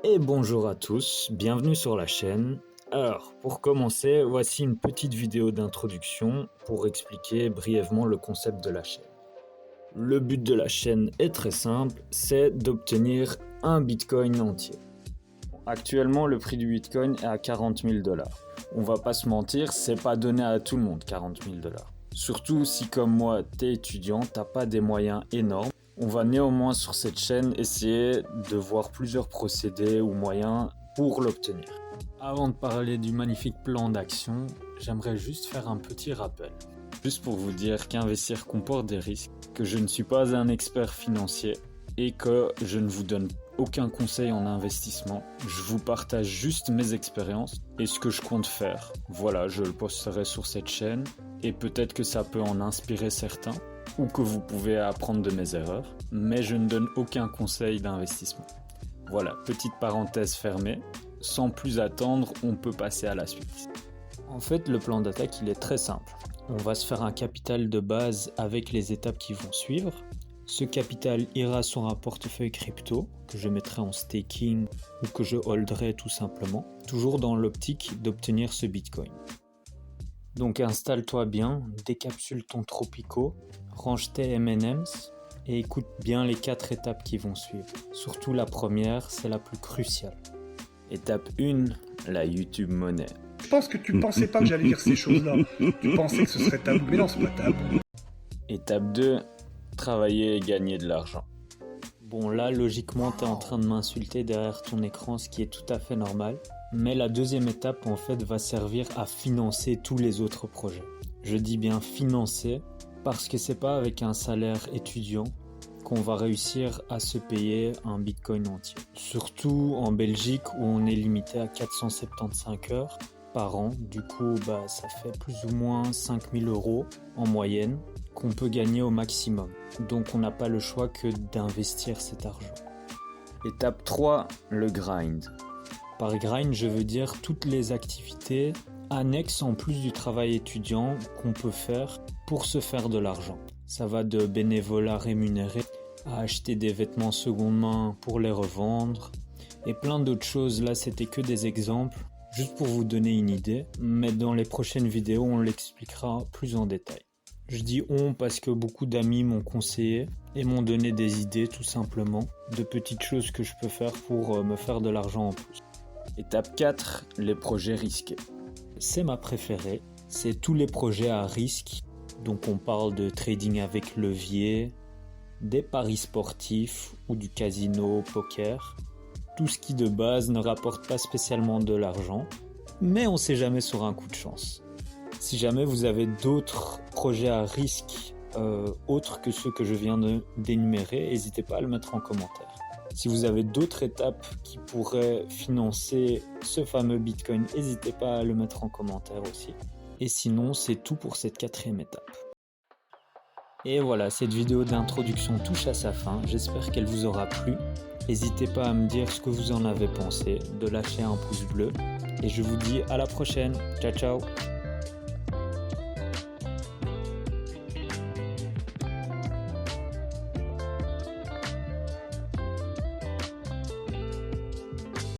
Et bonjour à tous, bienvenue sur la chaîne. Alors, pour commencer, voici une petite vidéo d'introduction pour expliquer brièvement le concept de la chaîne. Le but de la chaîne est très simple, c'est d'obtenir un Bitcoin entier. Actuellement, le prix du Bitcoin est à 40 000 $. On va pas se mentir, c'est pas donné à tout le monde 40 000 $. Surtout si comme moi, t'es étudiant, t'as pas des moyens énormes. On va néanmoins sur cette chaîne essayer de voir plusieurs procédés ou moyens pour l'obtenir. Avant de parler du magnifique plan d'action, j'aimerais juste faire un petit rappel. Juste pour vous dire qu'investir comporte des risques, que je ne suis pas un expert financier et que je ne vous donne aucun conseil en investissement. Je vous partage juste mes expériences et ce que je compte faire. Voilà, je le posterai sur cette chaîne et peut-être que ça peut en inspirer certains ou que vous pouvez apprendre de mes erreurs, mais je ne donne aucun conseil d'investissement. Voilà, petite parenthèse fermée. Sans plus attendre, on peut passer à la suite. En fait, le plan d'attaque, il est très simple. On va se faire un capital de base avec les étapes qui vont suivre. Ce capital ira sur un portefeuille crypto que je mettrai en staking ou que je holderai tout simplement, toujours dans l'optique d'obtenir ce Bitcoin. Donc installe-toi bien, décapsule ton Tropico, range tes M&M's et écoute bien les 4 étapes qui vont suivre. Surtout la première, c'est la plus cruciale. Étape 1, la YouTube monnaie. Je pense que tu pensais pas que j'allais dire ces choses-là. Tu pensais que ce serait tabou, mais non, c'est pas tabou. Étape 2, travailler et gagner de l'argent. Bon là, logiquement, t'es en train de m'insulter derrière ton écran, ce qui est tout à fait normal. Mais la deuxième étape, en fait, va servir à financer tous les autres projets. Je dis bien financer, parce que c'est pas avec un salaire étudiant qu'on va réussir à se payer un Bitcoin entier. Surtout en Belgique où on est limité à 475 heures par an. Du coup, ça fait plus ou moins 5 000 € en moyenne qu'on peut gagner au maximum. Donc on n'a pas le choix que d'investir cet argent. Étape 3, le grind. Par grind, je veux dire toutes les activités annexes en plus du travail étudiant qu'on peut faire pour se faire de l'argent. Ça va de bénévolat rémunéré à acheter des vêtements seconde main pour les revendre et plein d'autres choses. Là, c'était que des exemples, juste pour vous donner une idée. Mais dans les prochaines vidéos, on l'expliquera plus en détail. Je dis on parce que beaucoup d'amis m'ont conseillé et m'ont donné des idées tout simplement de petites choses que je peux faire pour me faire de l'argent en plus. Étape 4, les projets risqués. C'est ma préférée, c'est tous les projets à risque. Donc on parle de trading avec levier, des paris sportifs ou du casino, poker. Tout ce qui de base ne rapporte pas spécialement de l'argent, mais on sait jamais sur un coup de chance. Si jamais vous avez d'autres projets à risque autres que ceux que je viens d'énumérer, n'hésitez pas à le mettre en commentaire. Si vous avez d'autres étapes qui pourraient financer ce fameux Bitcoin, n'hésitez pas à le mettre en commentaire aussi. Et sinon, c'est tout pour cette 4e étape. Et voilà, cette vidéo d'introduction touche à sa fin. J'espère qu'elle vous aura plu. N'hésitez pas à me dire ce que vous en avez pensé, de lâcher un pouce bleu. Et je vous dis à la prochaine. Ciao, ciao!